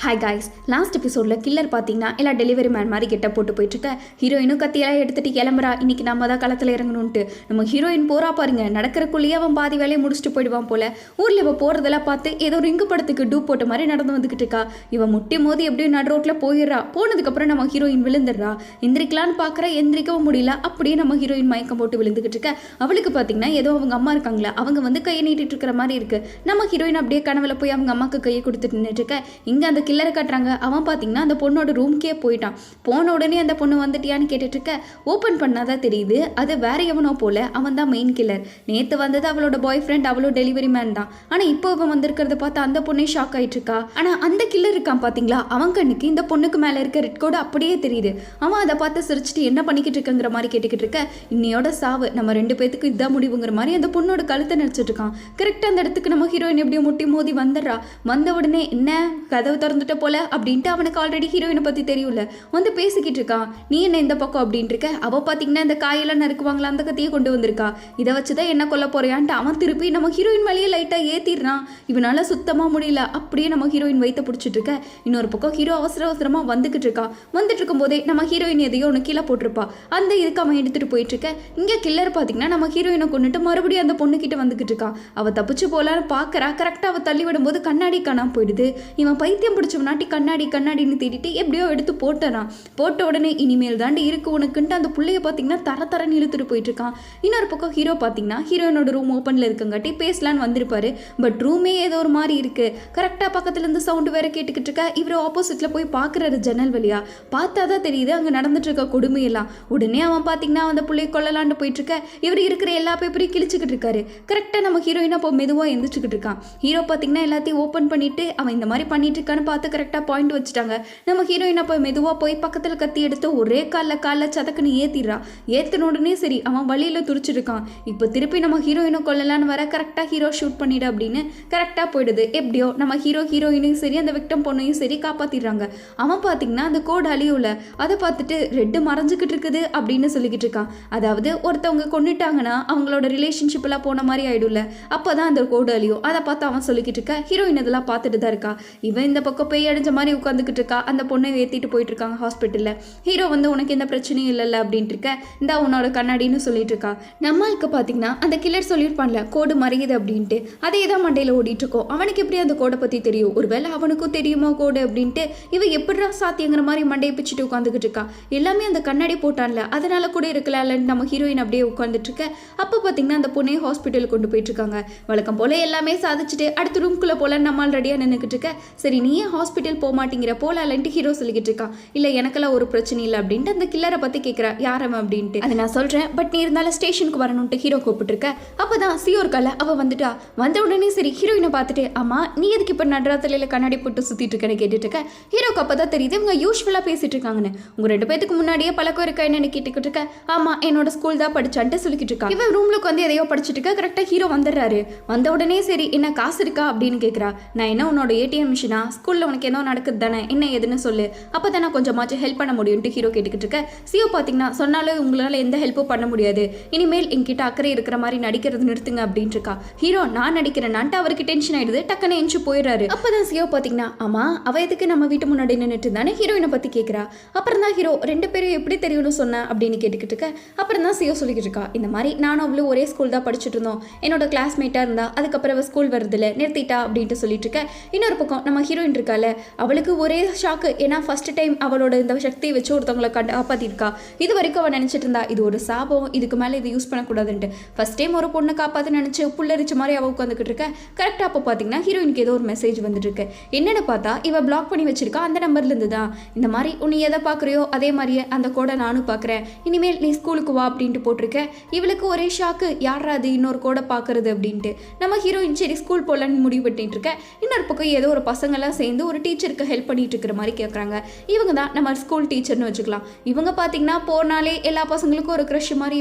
Hi guys, last எபிசோடில் killer பார்த்தீங்கன்னா எல்லா டெலிவரி மேன் மாதிரி கெட்ட போட்டு போயிட்டுருக்க. ஹீரோயினும் கத்தியெல்லாம் எடுத்துகிட்டு கிளம்புறா. இன்றைக்கி நம்ம தான் களத்தில் இறங்கணுன்ட்டு. நம்ம ஹீரோயின் போகிறா பாருங்க. நடக்கிறக்குள்ளேயே அவன் பாதி வேலையை முடிச்சுட்டு போயிடுவான் போல். ஊரில் இவன் போகிறதெல்லாம் பார்த்து ஏதோ ரிங்கு படத்துக்கு டூப் போட்ட மாதிரி நடந்து வந்துக்கிட்டு இருக்கா. இவன் முட்டி மோதி எப்படியும் நடு ரோட்டில் போயிடுறா. போனதுக்கப்புறம் நம்ம ஹீரோயின் விழுந்துடுறா. எந்திரிக்கலான்னு பார்க்குற, எந்திரிக்கவும் முடியல. அப்படியே நம்ம ஹீரோயின் மயக்கம் போட்டு விழுந்துக்கிட்டு இருக்க. அவளுக்கு பார்த்தீங்கன்னா ஏதோ அவங்க அம்மா இருக்காங்களா, அவங்க வந்து கையை நீட்டிட்டு இருக்கிற மாதிரி இருக்குது. நம்ம ஹீரோயின் அப்படியே கனவுல போய் அவங்க அம்மாவுக்கு கையை கொடுத்துட்டு நின்றுட்டு இருக்க. இங்கே அந்த கில்லரை காட்டுறாங்க. அவன் பார்த்தீங்கன்னா அந்த பொண்ணோட ரூம்க்கே போயிட்டான். போன உடனே அந்த பொண்ணு வந்துட்டியான்னு கேட்டுட்டு இருக்க. ஓப்பன் பண்ணாதான் தெரியுது அது வேற எவனோ போல. அவன் தான் மெயின் கில்லர். நேற்று வந்தது அவளோட பாய் ஃப்ரெண்ட், அவளோட டெலிவரி மேன் தான். ஆனால் இப்போ அவன் வந்திருக்கிறத பார்த்து அந்த பொண்ணே ஷாக் ஆயிட்டு இருக்கா. ஆனால் அந்த கில்லர் இருக்கான் பார்த்தீங்களா, அவன் கண்ணுக்கு இந்த பொண்ணுக்கு மேலே இருக்க ரெட் கோடு அப்படியே தெரியுது. அவன் அதை பார்த்து சிரிச்சுட்டு என்ன பண்ணிக்கிட்டு இருக்குங்கிற மாதிரி கேட்டுக்கிட்டு இருக்க. இன்னையோட சாவு நம்ம ரெண்டு பேத்துக்கு இதான் முடிவுங்கிற மாதிரி அந்த பொண்ணோட கழுத்தை நினச்சிட்டு இருக்கான். கரெக்டாக அந்த இடத்துக்கு நம்ம ஹீரோயின் எப்படியும் முட்டி மோதி வந்துடுறா. வந்த உடனே என்ன கதவு திறந்துட்ட போல அப்படின்ட்டு அவனுக்கு ஆல்ரெடி ஹீரோயினை பற்றி தெரியும்ல, வந்து பேசிக்கிட்டு இருக்கான். நீ என்ன இந்த பக்கம் அப்படின்ட்டு இருக்க. அவள் பார்த்தீங்கன்னா இந்த காயெல்லாம் நறுக்குவாங்களா அந்த கத்தியை கொண்டு வந்திருக்கா. இதை வச்சு தான் என்ன கொல்ல போறியான்ட்டு அவன் திருப்பி நம்ம ஹீரோயின் மேலேயே லைட்டாக ஏற்றிடுறான். இவனால சுத்தமாக முடியல. அப்படியே நம்ம ஹீரோயின் வயிற்ற பிடிச்சிட்டு இருக்க. இன்னொரு பக்கம் ஹீரோ அவசரமாக வந்துக்கிட்டு இருக்கா. வந்துட்டு இருக்கும் போதே நம்ம ஹீரோயின் எதையோ ஒன்று கீழே போட்டிருப்பா. அந்த இதுக்கு அவன் எடுத்துகிட்டு போயிட்டு இருக்க. இங்கே கில்லர் பார்த்தீங்கன்னா நம்ம ஹீரோயினை கொண்டுட்டு மறுபடியும் அந்த பொண்ணுக்கிட்ட வந்துக்கிட்டு இருக்கான். அவள் தப்பிச்சு போகலான்னு பார்க்குறா. கரெக்டாக அவள் தள்ளி விடும்போது கண்ணாடி காணாம போயிடுது. இவன் பைத்தியம் பிடிச்சவனாட்டி கண்ணாடின்னு தேடிட்டு எப்படியோ எடுத்து போட்டுறான். போட்ட உடனே இனிமேல் தாண்டி இருக்கு உனக்குன்ட்டு அந்த பிள்ளைய பார்த்தீங்கன்னா தரன்னு இழுத்துட்டு போயிட்டு இருக்கான். இன்னொரு பக்கம் ஹீரோ பார்த்தீங்கன்னா ஹீரோயினோட ரூம் ஓப்பனில் இருக்குங்காட்டி பேசலான்னு வந்திருப்பாரு. பட் ரூமே ஏதோ ஒரு மாதிரி இருக்கு. கரெக்டாக பக்கத்துல இருந்து சவுண்டு வேற கேட்டுக்கிட்டு இருக்கா. இவர் ஆப்போசிட்ல போய் பார்க்குறாரு ஜன்னல் வழியா. பார்த்தாதான் தெரியுது அங்கே நடந்துட்டு இருக்க கொடுமையெல்லாம். உடனே அவன் பார்த்தீங்கன்னா அந்த பிள்ளைய கொள்ளலான்னு போயிட்டு இருக்க. இவர் இருக்கிற எல்லா பேப்பரையும் கிழிச்சுக்கிட்டு இருக்காரு. கரெக்டாக நம்ம ஹீரோயினா இப்போ மெதுவாக எந்திரிச்சுக்கிட்டு இருக்கான். ஹீரோ பார்த்தீங்கன்னா எல்லாத்தையும் ஓப்பன் பண்ணிட்டு அவன் இந்த மாதிரி பண்ணிட்டு இருக்கான்னு பார்த்து கரெக்டாக பாயிண்ட் வச்சுட்டாங்க. நம்ம ஹீரோயினை போய் மெதுவாக போய் பக்கத்தில் கத்தி எடுத்து ஒரே காலில் சதக்குன்னு ஏற்றிடுறா. ஏற்றின உடனே சரி அவன் வழியில் துடிச்சிருக்கான். இப்போ திருப்பி நம்ம ஹீரோயினை கொள்ளலான்னு வர கரெக்டாக ஹீரோ ஷூட் பண்ணிடு அப்படின்னு கரெக்டாக போயிடுது. எப்படியோ நம்ம ஹீரோயினையும் சரி அந்த விக்டம் பொண்ணையும் சரி காப்பாற்றிடுறாங்க. அவன் பார்த்தீங்கன்னா அந்த கோடு அழியும்ல, அதை பார்த்துட்டு ரெட்டு மறைஞ்சிக்கிட்டு இருக்குது அப்படின்னு சொல்லிக்கிட்டு இருக்கான். அதாவது ஒருத்தவங்க கொண்டுட்டாங்கன்னா அவங்களோட ரிலேஷன்ஷிப் எல்லாம் போன மாதிரி ஆயிடும்ல, அப்போதான் அந்த கோடு அழியும். அதை பார்த்து அவன் சொல்லிக்கிட்டு இருக்கா. ஹீரோயின் இதெல்லாம் பார்த்துட்டு தான் இருக்கா. இவன் இந்த பக்கம் பேய் அடைஞ்ச மாதிரி உட்காந்துக்கிட்டு இருக்கா. அந்த பொண்ணை ஏற்றிட்டு போயிட்டு இருக்காங்க ஹாஸ்பிட்டலில். ஹீரோ வந்து உனக்கு எந்த பிரச்சனையும் இல்லைல்ல அப்படின்ட்டு இருக்க. இந்த உன்னோட கண்ணாடின்னு சொல்லிட்டு இருக்கா. நம்மளுக்கு பார்த்தீங்கன்னா அந்த கில்லர் சொல்லியிருப்பான்ல கோடு மறையுது அப்படின்ட்டு, அதே தான் மண்டையில் ஓடிட்டு இருக்கோம். அவனுக்கு எப்படி அந்த கோடை பற்றி தெரியும்? ஒருவேளை அவனுக்கும் தெரியுமா கோடு அப்படின்ட்டு இவன் எப்படிடா சாத்தியங்கிற மாதிரி மண்டையை பிச்சுட்டு உட்காந்துக்கிட்டு இருக்கா. எல்லாமே அந்த கண்ணாடி போட்டான்ல, அதனால கூட இருக்கலாம்லன்னு நம்ம ஹீரோயின் அப்படியே உட்காந்துட்டு இருக்க. அப்போ பார்த்தீங்கன்னா அந்த பொண்ணையை ஹாஸ்பிட்டலுக்கு கொண்டு போயிட்டு இருக்காங்க. வழக்கம் போல எல்லாமே சாதிச்சுட்டு அடுத்த ரூம்குள்ளே போல நம்மால் ரெடியாக நின்றுக்கிட்டு இருக்க. சரி நீ ஏன் ஹாஸ்பிட்டல் போக மாட்டேங்கிற போலான்ட்டு ஹீரோ சொல்லிக்கிட்டு இருக்கான். இல்லை எனக்கெல்லாம் ஒரு பிரச்சனை இல்லை அப்படின்ட்டு அந்த கில்லரை பற்றி கேட்குறா. யாரவன் அப்படின்ட்டு. அதை நான் சொல்கிறேன், பட் நீ இருந்தாலும் ஸ்டேஷனுக்கு வரணும்ட்டு ஹீரோ கூப்பிட்டுருக்க. அப்போ தான் சியோர்கால அவள் வந்துட்டா. வந்த உடனே சரி ஹீரோயினை பார்த்துட்டு ஆமா நீ எதுக்கு இப்போ நடுராத்திரியில் கண்ணாடி போட்டு சுற்றிட்டு இருக்கேன்னு கேட்டுட்டு இருக்க. ஹீரோக்கு அப்போ தான் தெரியுது இவங்க யூஸ்வலாக பேசிட்டு இருக்காங்கன்னு. உங்கள் ரெண்டு பேத்துக்கு முன்னாடியே பழக்கம் இருக்கா என்னன்னு கேட்டுக்கிட்டு இருக்க. ஆமாம் என்னோட ஸ்கூல் தான் படிச்சான்ட்டு சொல்லிக்கிட்டு இருக்கா. இவன் ரூம்லுக்கு வந்து எதையோ படிச்சுட்டு இருக்க. கரெக்டாக ஹீரோ வந்துடுறாரு. வந்த உடனே சரி என்ன காசு இருக்கா அப்படின்னு கேட்குறா. நான் என்ன உன்னோட ஏடிஎம் மிஷினா, ஸ்கூலில் உனக்கு ஏதோ நடக்குது தானே, என்ன எதுன்னு சொல்லு, அப்போ தான் நான் கொஞ்சமாச்சும் ஹெல்ப் பண்ண முடியும்ட்டு ஹீரோ கேட்டுக்கிட்டு இருக்க. சியோ பார்த்தீங்கன்னா சொன்னாலும் உங்களால் எந்த ஹெல்ப்பும் பண்ண முடியாது, இனிமேல் என்கிட்ட அக்கறை இருக்கிற மாதிரி நடிக்கிறது நிறுத்துங்க அப்படின்ட்டு இருக்கா. ஹீரோ நான் நடிக்கிறேன்னான்ட்டு அவருக்கு டென்ஷன் ஆயிடுது. டக்குன்னு எஞ்சி போயிடுறாரு. அப்போதான் சியோ பார்த்தீங்கன்னா ஆமா அவ எதுக்கு நம்ம வீட்டு முன்னாடி நின்றுட்டு தானே ஹீரோயினை பற்றி கேட்குறா. அப்புறம் தான் ஹீரோ ரெண்டு பேரும் எப்படி தெரியும்னு சொன்னேன் அப்படின்னு கேட்டுக்கிட்டு இருக்க. அப்புறம் தான் சியோ சொல்லிக்கிட்டு இருக்கா. இந்த மாதிரி நானும் அவ்வளோ ஒரே ஸ்கூல் தான் படிச்சுட்டு இருந்தோம், என்னோட கிளாஸ்மேட்டாக இருந்தா, அதுக்கப்புறம் அவள் ஸ்கூல் வருதில்ல நிறுத்திட்டா அப்படின்ட்டு சொல்லிட்டு இருக்க. இன்னொரு பக்கம் நம்ம ஹீரோயின் இருக்கால, அவளுக்கு ஒரே ஷாக்கு. ஏன்னா ஃபர்ஸ்ட் டைம் அவளோட இந்த சக்தியை வச்சு ஒருத்தவங்களை காப்பாற்றிருக்கா. இது வரைக்கும் அவள் நினச்சிட்டு இருந்தா இது ஒரு சாபம், இதுக்கு மேலே இது யூஸ் பண்ணக்கூடாதுன்ட்டு. ஃபர்ஸ்ட் டைம் ஒரு பொண்ணை காப்பாற்ற நினச்சி புல்லரிச்ச மாதிரி அவள் உட்காந்துக்கிட்டு இருக்க. கரெக்டாக அப்போ பார்த்தீங்கன்னா ஹீரோயினுக்கு ஏதோ ஒரு மெசேஜ் வந்துட்டு இருக்கு. என்னென்னு பார்த்தா இவள் பிளாக் பண்ணி வச்சிருக்கா. அந்த நம்பர்லேருந்து தான் இந்த மாதிரி உன்னை எதை பார்க்குறியோ அதே மாதிரியே அந்த கோடை நானும் பார்க்குறேன், இனிமேல் நீ ஸ்கூலுக்கு வா அப்படின்ட்டு போட்டிருக்க. இவளுக்கு ஒரே ஷாக்கு, யாரா அது இன்னொரு கோடை பார்க்குறது அப்படின்ட்டு. நம்ம ஹீரோயின் சரி ஸ்கூல் போகலான்னு முடிவு பண்ணிட்டு இருக்க. இன்னொரு பக்கம் ஏதோ ஒரு பசங்கள்லாம் சேர்ந்து ஒரு டீச்சருக்கு ஹெல்ப் பண்ணிட்டு இருக்கிற மாதிரி கேட்குறாங்க. இவங்க தான் நம்ம ஸ்கூல் டீச்சர்னு வச்சுக்கலாம். இவங்க பார்த்தீங்கன்னா போனாலே எல்லா பசங்களுக்கும் ஒரு க்ரஷ் மாதிரி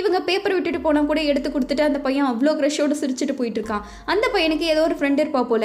இவங்க பேப்பர் விட்டுட்டு போனால் கூட எடுத்து கொடுத்துட்டு அந்த பையன் அவ்வளோ க்ரஷோடு சிரிச்சுட்டு போயிட்டு இருக்கான். அந்த பையனுக்கு ஏதோ ஒரு ஃப்ரெண்ட் இருப்பா போல.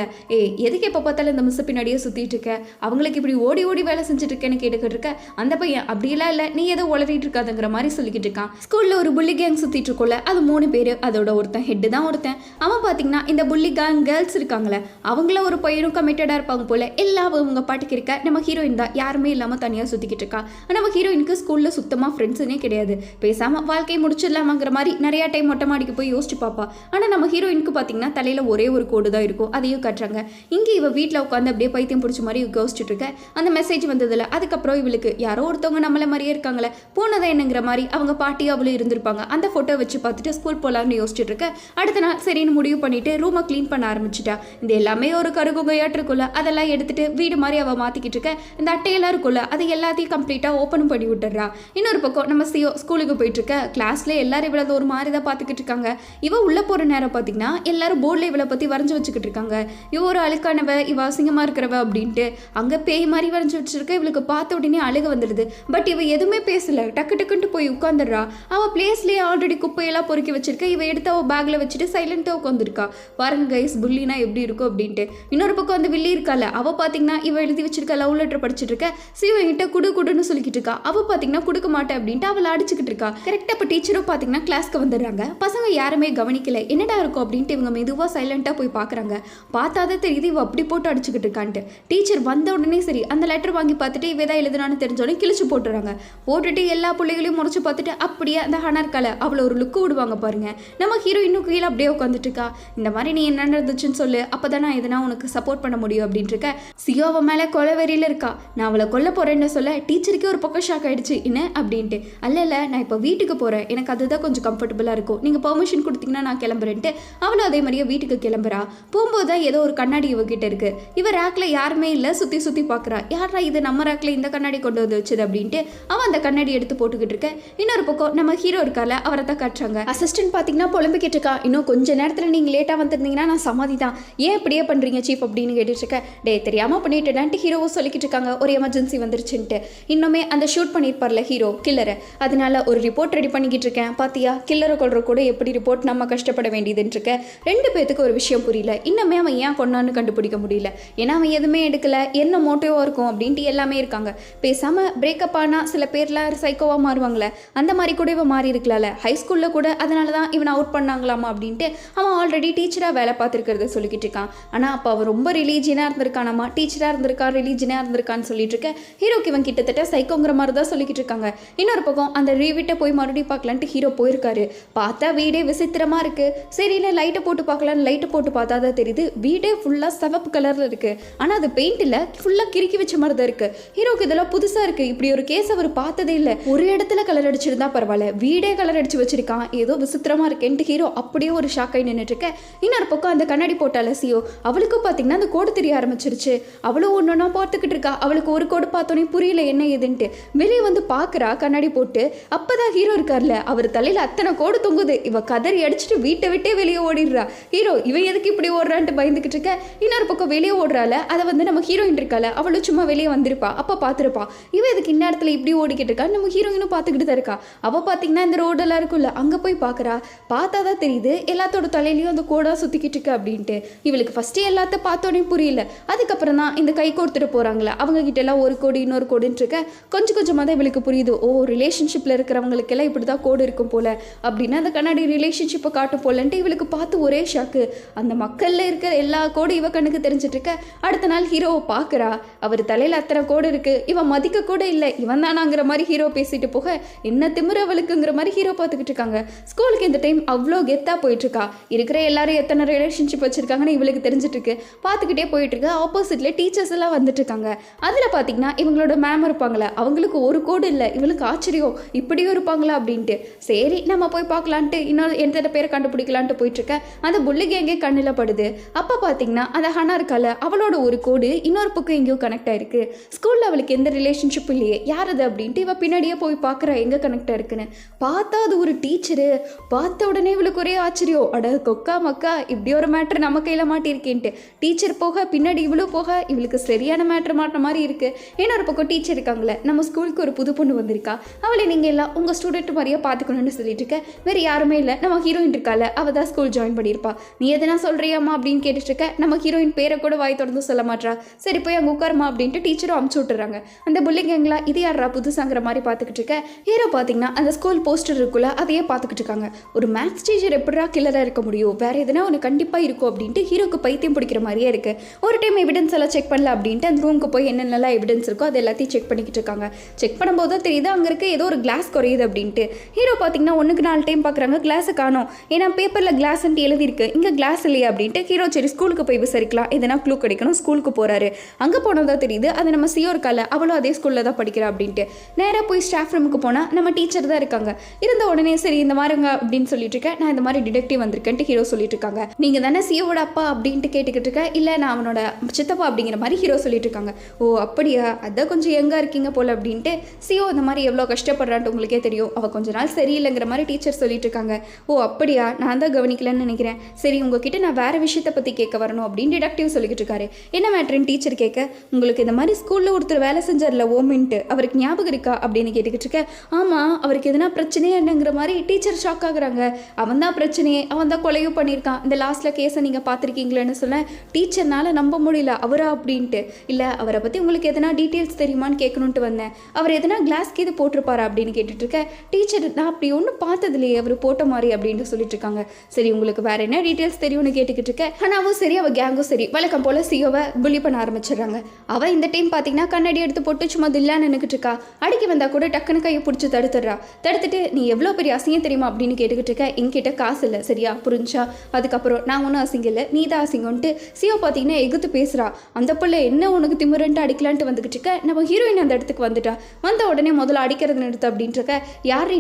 எதுக்கு எப்போ பார்த்தாலும் இந்த மிஸ் பின்னாடியே சுற்றிட்டு இருக்க, அவங்களுக்கு இப்படி ஓடி ஓடி வேலை செஞ்சுட்டு இருக்கேன்னு கேட்டுக்கிட்டு இருக்க. அந்த பையன் அப்படியெல்லாம் இல்லை நீ ஏதோ உளறிட்டு இருக்காதுங்கிற மாதிரி சொல்லிக்கிட்டு இருக்கான். ஸ்கூலில் ஒரு புள்ளி கேங் சுற்றிட்டு இருக்கோல, அது 3 பேர். அதோட ஒருத்தன் ஹெட்டு தான் ஒருத்தன். அவன் பார்த்தீங்கன்னா இந்த புள்ளி கேங் கேர்ள்ஸ் இருக்காங்களே அவங்கள ஒரு பையனும் கமிட்டடாக இருப்பாங்க இருப்பாங்க போல். எல்லாம் அவங்க பாட்டுக்கு இருக்க நம்ம ஹீரோயின் தான் யாருமே இல்லாமல் தனியாக சுற்றிக்கிட்டு இருக்கா. நம்ம ஹீரோயினுக்கு ஸ்கூலில் சுத்தமாக ஃப்ரெண்ட்ஸுனே கிடையாது. பேசாமல் வாழ்க்கையை முடிச்சிடலாமாங்கிற மாதிரி நிறையா டைம் மொட்டை மாடிக்கு போய் யோசிச்சு பார்ப்பா. ஆனால் நம்ம ஹீரோயினுக்கு பார்த்தீங்கன்னா தலையில் ஒரே ஒரு கோடு தான் இருக்கும், அதையும் காட்டுறாங்க. இங்கே இவ வீட்டில் உட்காந்து அப்படியே பைத்தியம் பிடிச்ச மாதிரி யோசிச்சுட்டு இருக்க. அந்த மெசேஜ் வந்ததில்ல. அதுக்கப்புறம் இவளுக்கு யாரோ ஒருத்தவங்க நம்மள மாதிரியே இருக்காங்களே, போனதை என்னங்கிற மாதிரி அவங்க பாட்டி அவளும் இருந்திருப்பாங்க. அந்த ஃபோட்டோ வச்சு பார்த்துட்டு ஸ்கூல் போகலான்னு யோசிச்சுட்டு இருக்க. அடுத்த நாள் சரின்னு முடிவு பண்ணிட்டு ரூமை க்ளீன் பண்ண ஆரம்பிச்சிட்டா. இது எல்லாமே ஒரு கருகுகையாட்டு இருக்குல்ல, அதெல்லாம் எடுத்துட்டு வீடு மாதிரி அவள் மாற்றிக்கிட்டு இருக்க. இந்த அட்டையெல்லாம் இருக்குல்ல, அதை எல்லாத்தையும் கம்ப்ளீட்டாக ஓப்பன் பண்ணி விட்டுறா. இன்னொரு பக்கம் நம்ம சிஓ ஸ்கூலுக்கு போயிட்டு இருக்க. கிளாஸ்ல எல்லாரும் இவ்வளவு ஒரு மாதிரி தான் பார்த்துக்கிட்டு இருக்காங்க. இவ உள்ள போற நேரம் பார்த்தீங்கன்னா எல்லாரும் போர்டில் இவளை பற்றி வரைஞ்சி வச்சுக்கிட்டு இருக்காங்க. இவ ஒரு அழுக்கானவ, இவ அசிங்கமாக இருக்கிறவ அப்படின்ட்டு அங்கே பேய் மாதிரி வரைஞ்சி வச்சிருக்க. இவளுக்கு பார்த்த உடனே அழுக வந்துடுது. பட் இவ எதுவுமே பேசல, டக்கு டக்குன்ட்டு போய் உட்காந்துடுறா. அவள் பிளேஸ்லேயே ஆல்ரெடி குப்பையெல்லாம் பொறுக்கி வச்சிருக்க. இவ எடுத்து அவள் பேக்கில் வச்சுட்டு சைலண்ட்டாக உட்காந்துருக்கா. பாருங்க கைஸ், புள்ளினா எப்படி இருக்கும் அப்படின்ட்டு. இன்னொரு பக்கம் அந்த வில்லி இருக்கால, அவள் பார்த்தீங்கன்னா இவ எழுதி வச்சிருக்க லவ் லெட்டர் படிச்சுட்டு இருக்க. சிவ என்கிட்ட குடுன்னு சொல்லிக்கிட்டு இருக்கா. அவள் பார்த்தீங்கன்னா கொடுக்க மாட்டேன் அப்படின்ட்டு அவளை அடிச்சுக்கிட்டு இருக்கா. கரெக்டாக இப்போ டீச்சரும் பார்த்தீங்கன்னா கிளாஸ்க்கு வந்துடுறாங்க. பசங்க யாருமே கவனிக்கல. என்னடா இருக்கும் அப்படின்ட்டு இவங்க மெதுவாக சைலண்டாக போய் பார்க்குறாங்க. பார்த்தாதான் தெரியுது இவ அப்படி போட்டு அடிச்சுக்கிட்டு இருக்கான்ட்டு. டீச்சர் வந்த உடனே சரி அந்த லெட்டர் வாங்கி பார்த்துட்டு இவ தான் எழுதுனான்னு தெரிஞ்சோடனே கிழிச்சு போட்டுறாங்க. போட்டுட்டு எல்லா பிள்ளைகளையும் முறைச்சு பார்த்துட்டு அப்படியே அந்த ஹனர்கால அவளை ஒரு லுக்கு விடுவாங்க பாருங்க. நம்ம ஹீரோயினுக்கு கீழே அப்படியே உட்காந்துட்டு இருக்கா. இந்த மாதிரி நீ என்ன நடந்துச்சுன்னு சொல்லு, அப்போதான் நான் எதனா உனக்கு சப்போர்ட் பண்ண முடியும் அப்படின்ட்டு இருக்க. சியோ அவன் மேலே கொலவெறியில் இருக்கா. நான் அவளை கொல்ல போறேன்னு சொல்ல டீச்சருக்கு ஒரு பக்கம் ஷாக் ஆயிடுச்சு. என்ன அப்படின்ட்டு. அல்ல நான் இப்போ வீட்டுக்கு போகிறேன், எனக்கு அதுதான் கொஞ்சம் கம்ஃபர்டபுளாக இருக்கும், நீங்கள் பெர்மிஷன் கொடுத்தீங்கன்னா நான் கிளம்புறேன்ட்டு அவளும் அதே மாதிரியே வீட்டுக்கு கிளம்புறா. போகும்போது தான் ஏதோ ஒரு கண்ணாடி இவகிட்ட இருக்கு. இவ ரேக்ல யாருமே இல்லை, சுற்றி சுற்றி பார்க்குறா. யாரா இது நம்ம ரேக்ல இந்த கண்ணாடி கொண்டு வந்து வச்சது அப்படின்ட்டு அவன் அந்த கண்ணாடி எடுத்து போட்டுக்கிட்டு இருக்க. இன்னொரு பக்கம் நம்ம ஹீரோ இருக்கால, அவரை தான் காட்டுறாங்க. அசிஸ்டன்ட் பார்த்தீங்கன்னா புலம்பிக்கிட்டு இருக்கா. இன்னும் கொஞ்ச நேரத்தில் நீங்கள் லேட்டாக வந்திருந்தீங்கன்னா நான் சமாதி தான், ஏன் இப்படியே பண்ணுறீங்க சீஃப் அப்படின்னு கேட்டுட்டு இருக்க. டே தெரியாமல் பண்ணிட்டுடான்ட்டு ஹீரோவும் சொல்லிக்கிட்டு இருக்காங்க. ஒரு எமர்ஜென்சி வந்துருச்சுன்ட்டு. இன்னுமே அந்த ஷூட் பண்ணியிருப்பார்ல ஹீரோ கில்லரை, அதனால ஒரு ரிப்போர்ட் ரெடி பண்ணிக்கிட்டு இருக்கேன். பாத்தியா கில்லரை கொள்ற கூட எப்படி ரிப்போர்ட் நம்ம கஷ்டப்பட வேண்டியதுன்னு இருக்க. ரெண்டு பேத்துக்கு ஒரு விஷயம் புரியல. இன்னுமே அவன் ஏன் கொண்டான்னு கண்டுபிடிக்க முடியல. ஏன்னா அவன் எதுவுமே எடுக்கல, என்ன மோட்டிவாக இருக்கும் அப்படின்ட்டு எல்லாமே இருக்காங்க. பேசாமல் பிரேக்கப் ஆனால் சில பேர்லாம் சைக்கோவாக மாறுவாங்களே, அந்த மாதிரி கூட இவன் மாறி இருக்கலாம்ல. ஹை ஸ்கூலில் கூட அதனால தான் இவனை அவுட் பண்ணாங்களாமா அப்படின்ட்டு அவன் ஆல்ரெடி டீச்சராக வேலை பார்த்துருக்கிறத சொல்லிக்கிட்டு இருக்கான். ஆனால் அப்போ அவன் ரொம்ப ரிலீஜியனாக இருந்திருக்கானாமா, டீச்சராக இருந்திருக்கான், ரிலீஜியனாக இருந்திருக்கான்னு சொல்லிட்டு இருக்க. ஹீரோக்கு இவன் கிட்டத்தட்ட சைக்கோங்கிற மாதிரி தான் சொல்லிக்கிட்டு இருக்காங்க. இன்னொரு பக்கம் அந்த வீட்டை போய் மறுபடியும் பார்க்கலான்ட்டு ஹீரோ போயிருக்காரு. பார்த்தா வீடே விசித்திரமா இருக்கு. சரி இல்லை லைட்டை போட்டு பார்க்கலான்னு லைட்டை போட்டு பார்த்தா தான் தெரியுது வீடே ஃபுல்லாக சிவப்பு கலரில் இருக்கு. ஆனால் அது பெயிண்ட் இல்லை, ஃபுல்லாக கிறுக்கி வச்ச மாதிரி தான் இருக்கு. ஹீரோக்கு இதெல்லாம் புதுசாக இருக்கு. இப்படி ஒரு கேஸ் அவர் பார்த்ததே இல்லை. ஒரு இடத்துல கலர் அடிச்சிருந்தா பரவாயில்ல, வீடே கலர் அடிச்சு வச்சிருக்கான். ஏதோ விசித்திரமா இருக்கேன்ட்டு ஹீரோ அப்படியே ஒரு ஷாக்காய் நின்றுட்டு இருக்க. இன்னொரு பக்கம் அந்த கண்ணாடி போட்டால சியோ, அவளுக்கும் பார்த்தீங்கன்னா அந்த கோடு தெரிய ஆரம்பிச்சிருச்சு. அவளும் ஒன்னொன்னா பார்த்துக்கிட்டு இருக்கா. அவளுக்கு ஒரு கோடு பார்த்தோன்னே புரியல என்ன ஏதுன்ட்டு வெளியே வந்து பார்க்குறா கண்ணாடி போட்டு. அப்போதான் ஹீரோ இருக்கார்ல, அவர் தலையில் அத்தனை கோடு தொங்குது. இவ கதறி அடிச்சுட்டு வீட்டை விட்டே வெளியே ஓடிடுறா. ஹீரோ இவன் எதுக்கு இப்படி ஓடுறான்ட்டு பயந்துக்கிட்டு இருக்க. இன்னொரு பக்கம் வெளியே ஓடுறால, அதை வந்து நம்ம ஹீரோயின் இருக்கால, அவளும் சும்மா வெளியே வந்திருப்பா. அப்போ பார்த்துருப்பா இவன் இதுக்கு இந்நேரத்தில் இப்படி ஓடிக்கிட்டு இருக்கா. நம்ம ஹீரோயினும் பார்த்துக்கிட்டு தான் இருக்கா. அவள் பார்த்தீங்கன்னா இந்த ரோடெல்லாம் இருக்குல்ல, அங்கே போய் பார்க்குறா. பார்த்தா தான் தெரியுது எல்லாத்தோட தலையிலையும் அந்த கோடாக சுற்றிக்கிட்டு இருக்கு அப்படின்ட்டு. இவளுக்கு ஃபஸ்ட்டே எல்லாத்த பார்த்தோன்னே புரியல. அதுக்கப்புறம் தான் இந்த கை கோர்த்துட்டு போகிறாங்களே அவங்க கிட்ட எல்லாம் ஒரு கோடு இன்னொரு கோடுன்னு இருக்க. கொஞ்சம் கொஞ்சமாக தான் இவளுக்கு புரியுது. ஓ ரிலேஷன்ஷிப்பில் இருக்கிறவங்களுக்கெல்லாம் இப்படி தான் கோடு இருக்கும் போல அப்படின்னா அந்த கண்ணாடி ரிலேஷன்ஷிப்பை காட்டும் போலன்ட்டு இவளுக்கு பார்த்து ஒரே ஷாக்கு. அந்த மக்களில் இருக்கிற எல்லா கோடு இவ கண்ணுக்கு தெரிஞ்சிட்டு இருக்க. அடுத்த நாள் ஹீரோவை பார்க்குறா. அவர் தலையில் அத்தனை கோடு இருக்கு, இவன் மதிக்க கூட இல்லை, இவன் தானாங்கிற மாதிரி ஹீரோ பேசிட்டு போக என்ன திமிர அவளுக்குங்கிற மாதிரி ஹீரோ பார்த்துக்கிட்டு இருக்காங்க. ஸ்கூலுக்கு இந்த டைம் அவ்வளோ கெத்தாக போயிட்டு இருக்கா. இருக்கிற எல்லாரும் எத்தனை ரிலேஷன்ஷிப் வச்சிருக்காங்கன்னு இவளுக்கு தெரிஞ்சிட்டு இருக்கு. பார்த்துக்கிட்டே போயிட்டு இருக்கு. ஆப்போசிட்ல டீச்சர்ஸ் எல்லாம் வந்துட்டு இருக்காங்க. அதில் பார்த்தீங்கன்னா இவங்களோட மேம் இருப்பாங்களே, அவங்களுக்கு ஒரு கோடு இல்லை. இவளுக்கு ஆச்சரியம், இப்படியும் இருப்பாங்களா அப்படின்ட்டு. சரி நம்ம போய் பார்க்கலான்ட்டு இன்னொரு எந்த பேரை கண்டுபிடிக்கலான்ட்டு போயிட்டு இருக்க. அந்த புள்ளிக்கு எங்கே கண்ணில் படுது. அப்போ பார்த்தீங்கன்னா அந்த ஹனா இருக்கால, அவளோட ஒரு கோடு இன்னொரு பக்கம் எங்கேயோ கனெக்ட் ஆயிருக்கு. ஸ்கூலில் அவளுக்கு எந்த ரிலேஷன்ஷிப் இல்லையே, யார் அது அப்படின்ட்டு இவ பின்னாடியே போய் பார்க்குறா எங்கே கனெக்ட் ஆயிருக்குன்னு. பார்த்தா அது ஒரு டீச்சரு. பார்த்த உடனே இவளுக்கு ஒரே ஆச்சரியம். அட கொக்கா மக்கா, இப்படி ஒரு மேட்ரு நம்ம கையில் மாட்டியிருக்கேன்ட்டு. டீச்சர் போக பின்னாடி இவளும் போக இவளுக்கு சரியான மேட்ரு மாட்டின மாதிரி இருக்கு. இன்னொரு பக்கம் டீச்சர் இருக்காங்களே, நம்ம ஸ்கூலுக்கு ஒரு புது பொண்ணு வந்திருக்கா. அவளை நீங்கள் எல்லாம் உங்கள் ஸ்டூடெண்ட் மாதிரியே பார்த்துக்கணும்னு சொல்லிட்டு இருக்க. வேறு யாருமே இல்லை, நம்ம ஹீரோயின் இருக்கால, அவள் தான் ஸ்கூல் ஜாயின் பண்ணியிருப்பா. நீ எதனா சொல்கிறியாம்மா அப்படின்னு கேட்டுட்டு இருக்க. நம்ம ஹீரோயின் பேரை கூட வாய் தொடர்ந்து சொல்ல மாட்டா. சரி போய் அங்கே உட்காருமா அப்படின்ட்டு டீச்சரும் அமுச்சு விட்டுறாங்க. அந்த புள்ளிங்கங்களா இது யாரா புதுசாங்கிற மாதிரி பார்த்துக்கிட்டு இருக்க. ஹீரோ பார்த்தீங்கன்னா அந்த ஸ்கூல் போஸ்டர் இருக்குல்ல, அதையே பார்த்துக்கிட்டு இருக்காங்க. ஒரு மேத்ஸ் டீச்சர் எப்படா கில்லராக இருக்க முடியும், வேற எதுனா ஒன்று கண்டிப்பாக இருக்கும் அப்படின்ட்டு ஹீரோக்கு பைத்தியம் பிடிக்கிற மாதிரியே இருக்கு. ஒரு டைம் இன்னும் எவிடன்ஸ் எல்லாம் செக் பண்ணல அப்படின்ட்டு அந்த ரூமுக்கு போய் என்னென்னலாம் எவிடன்ஸ் இருக்கோ அது எல்லாத்தையும் செக் பண்ணிக்கிட்டு இருக்காங்க. செக் பண்ணும்போது தான் தெரியுது அங்கே இருக்க ஏதோ ஒரு கிளாஸ் குறையுது அப்படின்ட்டு. ஹீரோ பார்த்தீங்கன்னா 1க்கு 4 டைம் பார்க்குறாங்க, கிளாஸை காணோம். ஏன்னா பேப்பரில் கிளாஸ்ன்ட்டு எழுதிருக்கு, இங்கே கிளாஸ் இல்லையா அப்படின்ட்டு. ஹீரோ சரி ஸ்கூலுக்கு போய் விசாரிக்கலாம், எதனா க்ளூ கிடைக்கணும், ஸ்கூலுக்கு போகிறாரு. அங்கே போனதான் தெரியுது அது நம்ம சியோ இருக்கால, அவளும் அதே ஸ்கூலில் தான் படிக்கிறா அப்படின்ட்டு. நேராக போய் ஸ்டாஃப் ரூமுக்கு போனால் நம்ம டீச்சர் தான் இருக்காங்க. இருந்த உடனே சரி இந்த மாதிரிங்க அப்படின்னு சொல்லிட்டு இருக்கேன், நான் இந்த மாதிரி டிடெக்டிவ் வந்திருக்கேன்ட்டு ஹீரோ சொல்லிட்டு இருக்காங்க. நீங்கள் தானே சியோட அப்பா அப்படின்ட்டு கேட்டுக்கிட்டு இருக்கேன். இல்லை நான் அவனோட சித்தப்பா அப்படிங்கிற மாதிரி ஹீரோ சொல்லிட்டு இருக்காங்க. ஓ அப்படியா, அதான் கொஞ்சம் எங்கே இருக்கீங்க போல் அப்படின்ட்டு. சியோ இந்த மாதிரி எவ்வளோ கஷ்டப்படுறான்ட்டு உங்களுக்கே தெரியும், அவள் கொஞ்ச நாள் சரியில்லைங்கிற மாதிரி டீச்சர் சொல்லிட்டு இருக்காங்க. ஓ அப்படியா, நான் தான் கவனிக்கலன்னு நினைக்கிறேன். சரி உங்ககிட்ட நான் வேறு விஷயத்தை பற்றி கேட்க வரணும் அப்படின்னு டிடெக்டிவ் சொல்லிக்கிட்டு இருக்காரு. என்ன மேட்ருன்னு டீச்சர் கேட்க, உங்களுக்கு இந்த மாதிரி ஸ்கூலில் ஒருத்தர் வேலை செஞ்சார்ல ஓமின்ட்டு, அவருக்கு ஞாபகம் இருக்கா அப்படின்னு கேட்டுக்கிட்டு இருக்கேன். ஆமாம், அவருக்கு எதுனா பிரச்சனையே என்னங்கிற மாதிரி டீச்சர் ஷாக் ஆகுறாங்க. அவன் தான் பிரச்சனையே, அவன் தான் கொலையும் பண்ணியிருக்கான், இந்த லாஸ்ட்டில் கேஸை நீங்கள் பார்த்துருக்கீங்களேன்னு சொல்ல டீச்சர்னால் நம்ப முடியல அவரா அப்படின்ட்டு. இல்லை அவரை பற்றி உங்களுக்கு எதனா டீட்டெயில்ஸ் தெரியுமான்னு கேட்கணுன்ட்டு வந்தேன். அவர் எதனா கிளாஸ்க்கு இது போட்டிருப்பாரா அப்படின்னு கேட்டுட்டு இருக்கேன். டீச்சர் நான் அப்படி ஒன்றும் பார்த்ததில்லையே அவர் போட்ட மாதிரி அப்படின்ட்டு சொல்லிட்டு இருக்காங்க. சரி உங்களுக்கு வேற என்ன டீட்டெயில்ஸ் தெரியும்னு கேட்டுக்கிட்டு இருக்கேன். ஆனாவும் சரி அவள் கேங்கும் சரி வழக்கம் போல் சியோவை புலி பண்ண ஆரம்பிச்சிடுறாங்க. அவள் இந்த டைம் பார்த்தீங்கன்னா கண்ணாடி எடுத்து போட்டு சும்மா தில்லான்னு நின்றுக்கிட்டு இருக்கா. அடிக்க வந்தால் கூட டக்குன்னு கையை பிடிச்சி தடுத்துட்டு நீ எவ்வளோ பெரிய அசிங்கம் தெரியுமா அப்படின்னு கேட்டுக்கிட்டு இருக்க. என்கிட்ட காசு இல்லை சரியா புரிஞ்சா, அதுக்கப்புறம் நான் ஒன்றும் அசிங்கம் இல்லை நீ தான் அசிங்கம்ன்ட்டு சியோ பார்த்தீங்கன்னா எகுத்து பேசுகிறா. அந்த பிள்ளை என்ன உனக்கு திமுறன்ட்டு அடிக்கலான்ட்டு வந்துக்கிட்டு இருக்க. நம்ம ஹீரோயின் அந்த இடத்துக்கு வந்துட்டா. வந்த உடனே முதல்ல அடிக்கிறது நிறுத்து அப்படின்ட்டு இருக்க. யாரே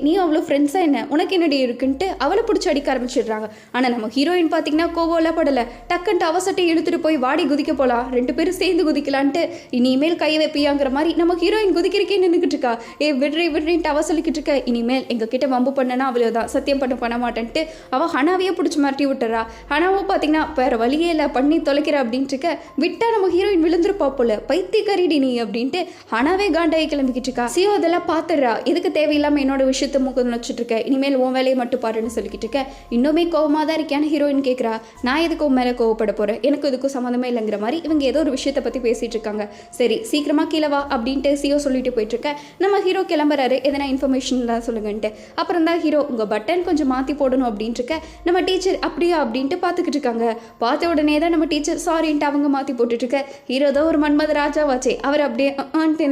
நீ அவ்வளோ ஃப்ரெண்ட்ஸாக என்ன உனக்கு என்னடி இருக்குன்ட்டு அவளை பிடிச்சி அடிக்க ஆரம்பிச்சிடுறாங்க. ஆனால் நம்ம ஹீரோயின் பார்த்தீங்கன்னா கோவம்லாம் படலை, டக்குன்ட்டு அவசட்டை இழுத்துட்டு போய் வாடி குதிக்க போகலாம், 2 பேரும் சேர்ந்து குதிக்கலான்ட்டு. இனிமேல் கையை வைப்பியாங்கிற மாதிரி நம்ம ஹீரோயின் குதிக்கிறக்கே நின்றுக்கிட்டு இருக்கா. விடுறின்ட்டு அவ சொல்லிக்கிட்டு இருக்க. இனிமேல் எங்ககிட்ட வம்பு பண்ணனா அவ்வளோதான், சத்தியம் பண்ண மாட்டேன்ட்டு அவள் ஹனாவையே பிடிச்சி மாட்டி விட்டுறா. ஹனாவும் பார்த்தீங்கன்னா வேற வழியே இல்லை பண்ணி தொலைக்கிற அப்படின்ட்டு இருக்க. விட்டா நம்ம ஹீரோயின் விழுந்துருப்பா போல, பைத்தியக்காரிடி நீ அப்படின்ட்டு ஹனாவே காண்டாகி கிளம்பிக்கிட்டு இருக்கா. சியோ அதெல்லாம் பார்த்துடுறா. இதுக்கு தேவையில்லாமல் என்னோட விஷயத்த மூக்க வச்சுட்டு இருக்க, இனிமேல் உன் வேலையை மட்டும் பாருன்னு சொல்லிக்கிட்டு இருக்க. இன்னுமே கோவமாக தான் இருக்கியான்னு ஹீரோயின் கேட்குறா. நான் எதுக்கு உன் மேலே கோவப்பட போகிறேன், எனக்கு இதுக்கும் சம்மந்தமே இல்லைங்கிற மாதிரி இவங்க ஏதோ ஒரு விஷயத்தை பற்றி பேசிகிட்டு இருக்காங்க. சரி சீக்கிரமாக கீழே வா அப்படின்ட்டு சியோ சொல்லிட்டு போயிட்டு இருக்க. நம்ம ஹீரோ கிளம்புறாரு, எதனா இன்ஃபர்மேஷன் தான் சொல்லுங்கன்ட்டு. அப்புறம் தான் ஹீரோ உங்கள் பட்டன் கொஞ்சம் மாற்றி போடணும் அப்படின்ட்டு இருக்க. நம்ம டீச்சர் அப்படியா அப்படின்ட்டு பார்த்துக்கிட்டு இருக்காங்க. பார்த்த உடனே தான் நம்ம டீச்சர் சாரின்ட்டு அவங்க மாற்றி போட்டுட்டு இருக்க. ஹீரோ தான் ஒரு மன்மத ராஜாவாச்சே, அவர் அப்படியே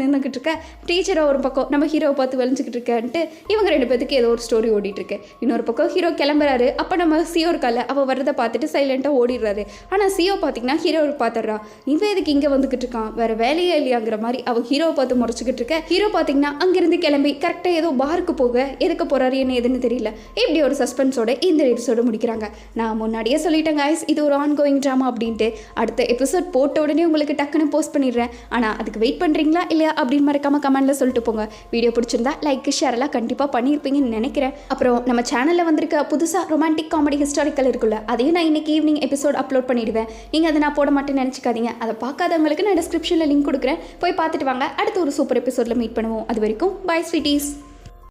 நின்றுக்கிட்டு இருக்க. டீச்சரை ஒரு பக்கம் நம்ம ஹீரோவை பார்த்து வலிஞ்சிக்கிட்டு இருக்கேன்ட்டு இவங்க 2 பேருக்கு ஏதோ ஒரு ஸ்டோரி ஓடிட்டு இருக்கு. இன்னொரு பக்கம் ஹீரோ கிளம்புறாரு. அப்போ நம்ம சியோ இருக்கால, அவள் வரதை பார்த்துட்டு சைலண்டாக ஓடிடுறாரு. ஆனால் சியோ பார்த்தீங்கன்னா ஹீரோவை பார்த்துடுறா. இவன் எதுக்கு இங்கே வந்துக்கிட்டு இருக்கான், வேற வேலையே இல்லையாங்கிற மாதிரி அவள் ஹீரோவை பார்த்து முறைச்சிக்கிட்டு இருக்க. ஹீரோ பார்த்தீங்கன்னா அங்கிருந்து கிளம்பி கரெக்டாக ஏதோ பாருக்கு போக எதுக்கு போகிறாரு என்ன எதுன்னு தெரியல. இப்படி ஒரு சஸ்பென்ஸோட இந்த எபிசோடு முடிக்கிறாங்க. நான் முன்னாடியே சொல்லிட்டேன் guys, இது ஒரு ஆன்கோயிங் ட்ராமா அப்படின்ட்டு. அடுத்த எபிசோட் போட்ட உடனே உங்களுக்கு டக்குன்னு போஸ்ட் பண்ணிடுறேன். ஆனால் அதுக்கு வெயிட் பண்ணுறீங்களா இல்லையா அப்படின்னு மறக்காம கமெண்ட்ல சொல்லிட்டு போங்க. வீடியோ பிடிச்சிருந்தா லைக் ஷேர் எல்லாம் கண்டிப்பாக பண்ணியிருப்பீங்கன்னு நினைக்கிறேன். அப்புறம் நம்ம சேனலில் வந்திருக்க புதுசாக ரொமான்டிக் காமெடி ஹிஸ்டாரிக்கல் இருக்குல்ல, அதையும் நான் இன்னைக்கு ஈவினிங் எபிசோட் அப்லோட் பண்ணிடுவேன். நீங்கள் அதை நான் போட மாட்டேன்னு நினச்சிக்காதீங்க. அதை பார்க்காதவங்களுக்கு நான் டிஸ்கிரிப்ஷனில் லிங்க் கொடுக்குறேன், போய் பார்த்துட்டு வாங்க. அடுத்த ஒரு சூப்பர் எபிசோடில் மீட் பண்ணுவோம். அது வரைக்கும் பாய் ஸ்வீட்டீஸ்.